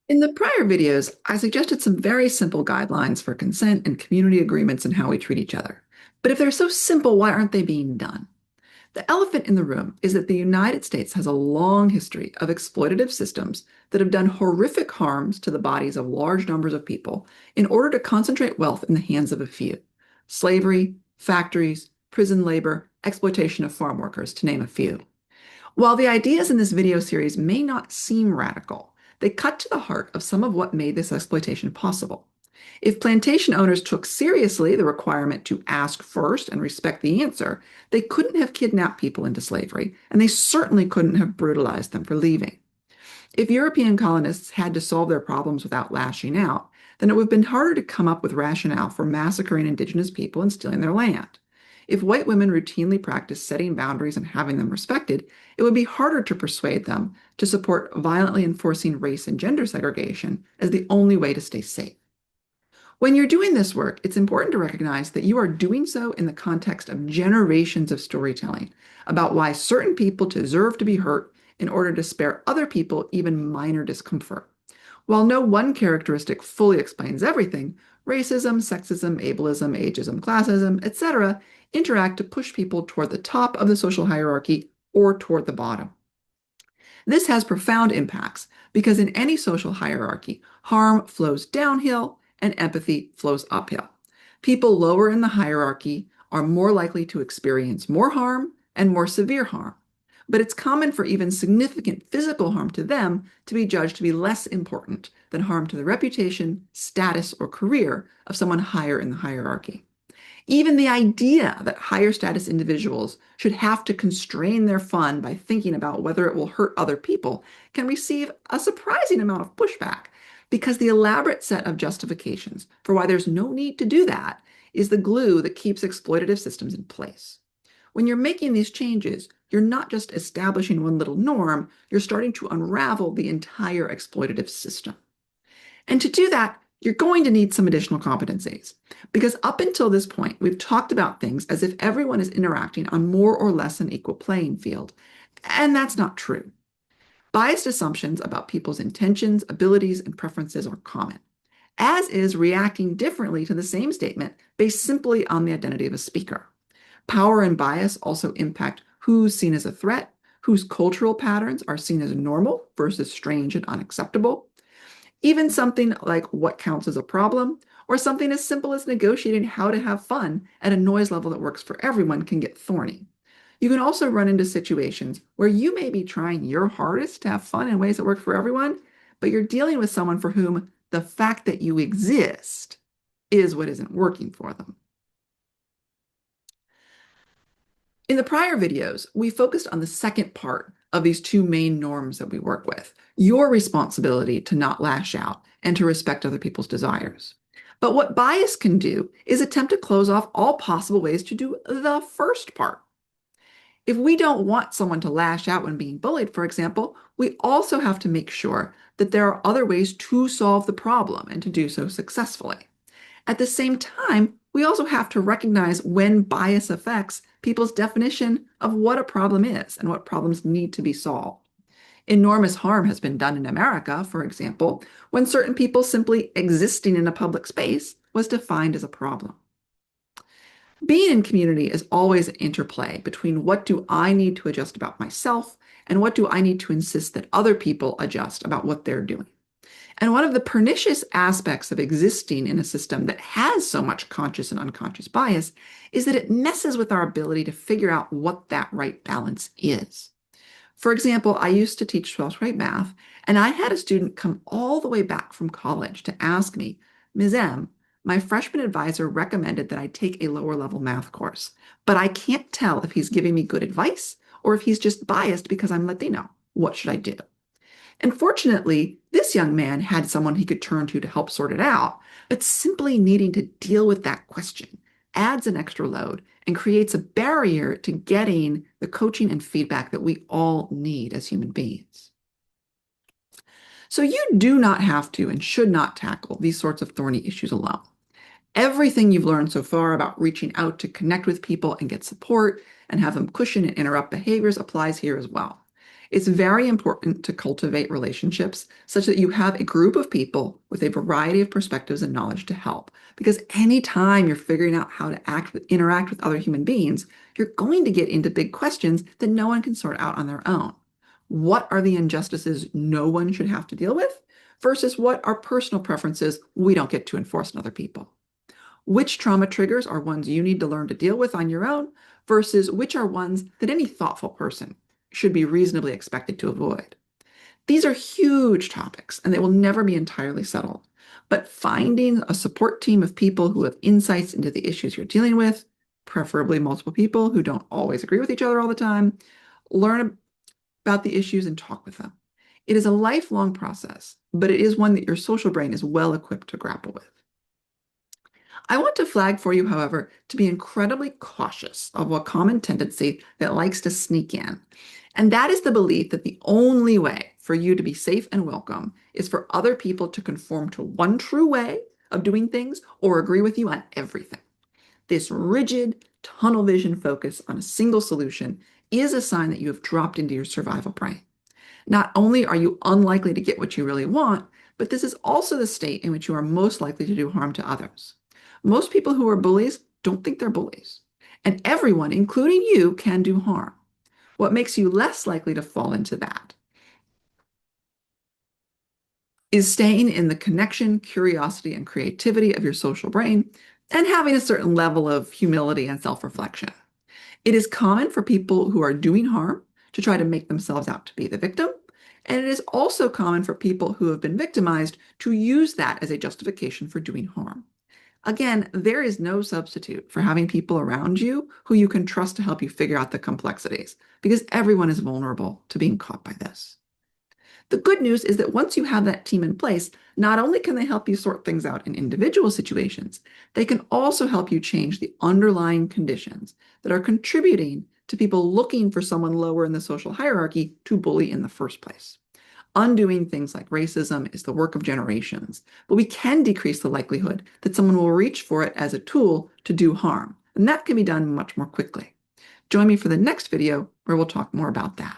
In the prior videos, I suggested some very simple guidelines for consent and community agreements and how we treat each other. But if they're so simple, why aren't they being done? The elephant in the room is that the United States has a long history of exploitative systems that have done horrific harms to the bodies of large numbers of people in order to concentrate wealth in the hands of a few. Slavery, factories, prison labor, exploitation of farm workers, to name a few. While the ideas in this video series may not seem radical, they cut to the heart of some of what made this exploitation possible. If plantation owners took seriously the requirement to ask first and respect the answer, they couldn't have kidnapped people into slavery, and they certainly couldn't have brutalized them for leaving. If European colonists had to solve their problems without lashing out, then it would have been harder to come up with rationale for massacring indigenous people and stealing their land. If white women routinely practiced setting boundaries and having them respected, it would be harder to persuade them to support violently enforcing race and gender segregation as the only way to stay safe. When you're doing this work, it's important to recognize that you are doing so in the context of generations of storytelling about why certain people deserve to be hurt in order to spare other people even minor discomfort. While no one characteristic fully explains everything, racism, sexism, ableism, ageism, classism, etc., interact to push people toward the top of the social hierarchy or toward the bottom. This has profound impacts because in any social hierarchy, harm flows downhill and empathy flows uphill. People lower in the hierarchy are more likely to experience more harm and more severe harm. But it's common for even significant physical harm to them to be judged to be less important than harm to the reputation, status, or career of someone higher in the hierarchy. Even the idea that higher status individuals should have to constrain their fun by thinking about whether it will hurt other people can receive a surprising amount of pushback because the elaborate set of justifications for why there's no need to do that is the glue that keeps exploitative systems in place. When you're making these changes, you're not just establishing one little norm, you're starting to unravel the entire exploitative system. And to do that, you're going to need some additional competencies. Because up until this point, we've talked about things as if everyone is interacting on more or less an equal playing field. And that's not true. Biased assumptions about people's intentions, abilities, and preferences are common, as is reacting differently to the same statement based simply on the identity of a speaker. Power and bias also impact who's seen as a threat, whose cultural patterns are seen as normal versus strange and unacceptable. Even something like what counts as a problem, or something as simple as negotiating how to have fun at a noise level that works for everyone can get thorny. You can also run into situations where you may be trying your hardest to have fun in ways that work for everyone, but you're dealing with someone for whom the fact that you exist is what isn't working for them. In the prior videos, we focused on the second part of these two main norms that we work with, your responsibility to not lash out and to respect other people's desires. But what bias can do is attempt to close off all possible ways to do the first part. If we don't want someone to lash out when being bullied, for example, we also have to make sure that there are other ways to solve the problem and to do so successfully. At the same time, we also have to recognize when bias affects people's definition of what a problem is and what problems need to be solved. Enormous harm has been done in America, for example, when certain people simply existing in a public space was defined as a problem. Being in community is always an interplay between what do I need to adjust about myself and what do I need to insist that other people adjust about what they're doing. And one of the pernicious aspects of existing in a system that has so much conscious and unconscious bias is that it messes with our ability to figure out what that right balance is. For example, I used to teach 12th grade math, and I had a student come all the way back from college to ask me, Ms. M, my freshman advisor recommended that I take a lower level math course, but I can't tell if he's giving me good advice or if he's just biased because I'm Latino. What should I do? And fortunately, this young man had someone he could turn to help sort it out, but simply needing to deal with that question adds an extra load and creates a barrier to getting the coaching and feedback that we all need as human beings. So you do not have to and should not tackle these sorts of thorny issues alone. Everything you've learned so far about reaching out to connect with people and get support and have them cushion and interrupt behaviors applies here as well. It's very important to cultivate relationships such that you have a group of people with a variety of perspectives and knowledge to help. Because anytime you're figuring out how to interact with other human beings, you're going to get into big questions that no one can sort out on their own. What are the injustices no one should have to deal with versus what are personal preferences we don't get to enforce on other people? Which trauma triggers are ones you need to learn to deal with on your own versus which are ones that any thoughtful person should be reasonably expected to avoid? These are huge topics and they will never be entirely settled. But finding a support team of people who have insights into the issues you're dealing with, preferably multiple people who don't always agree with each other all the time, learn about the issues and talk with them. It is a lifelong process, but it is one that your social brain is well equipped to grapple with. I want to flag for you, however, to be incredibly cautious of a common tendency that likes to sneak in. And that is the belief that the only way for you to be safe and welcome is for other people to conform to one true way of doing things or agree with you on everything. This rigid, tunnel vision focus on a single solution is a sign that you have dropped into your survival brain. Not only are you unlikely to get what you really want, but this is also the state in which you are most likely to do harm to others. Most people who are bullies don't think they're bullies. And everyone, including you, can do harm. What makes you less likely to fall into that is staying in the connection, curiosity, and creativity of your social brain and having a certain level of humility and self-reflection. It is common for people who are doing harm to try to make themselves out to be the victim. And it is also common for people who have been victimized to use that as a justification for doing harm. Again, there is no substitute for having people around you who you can trust to help you figure out the complexities, because everyone is vulnerable to being caught by this. The good news is that once you have that team in place, not only can they help you sort things out in individual situations, they can also help you change the underlying conditions that are contributing to people looking for someone lower in the social hierarchy to bully in the first place. Undoing things like racism is the work of generations, but we can decrease the likelihood that someone will reach for it as a tool to do harm, and that can be done much more quickly. Join me for the next video where we'll talk more about that.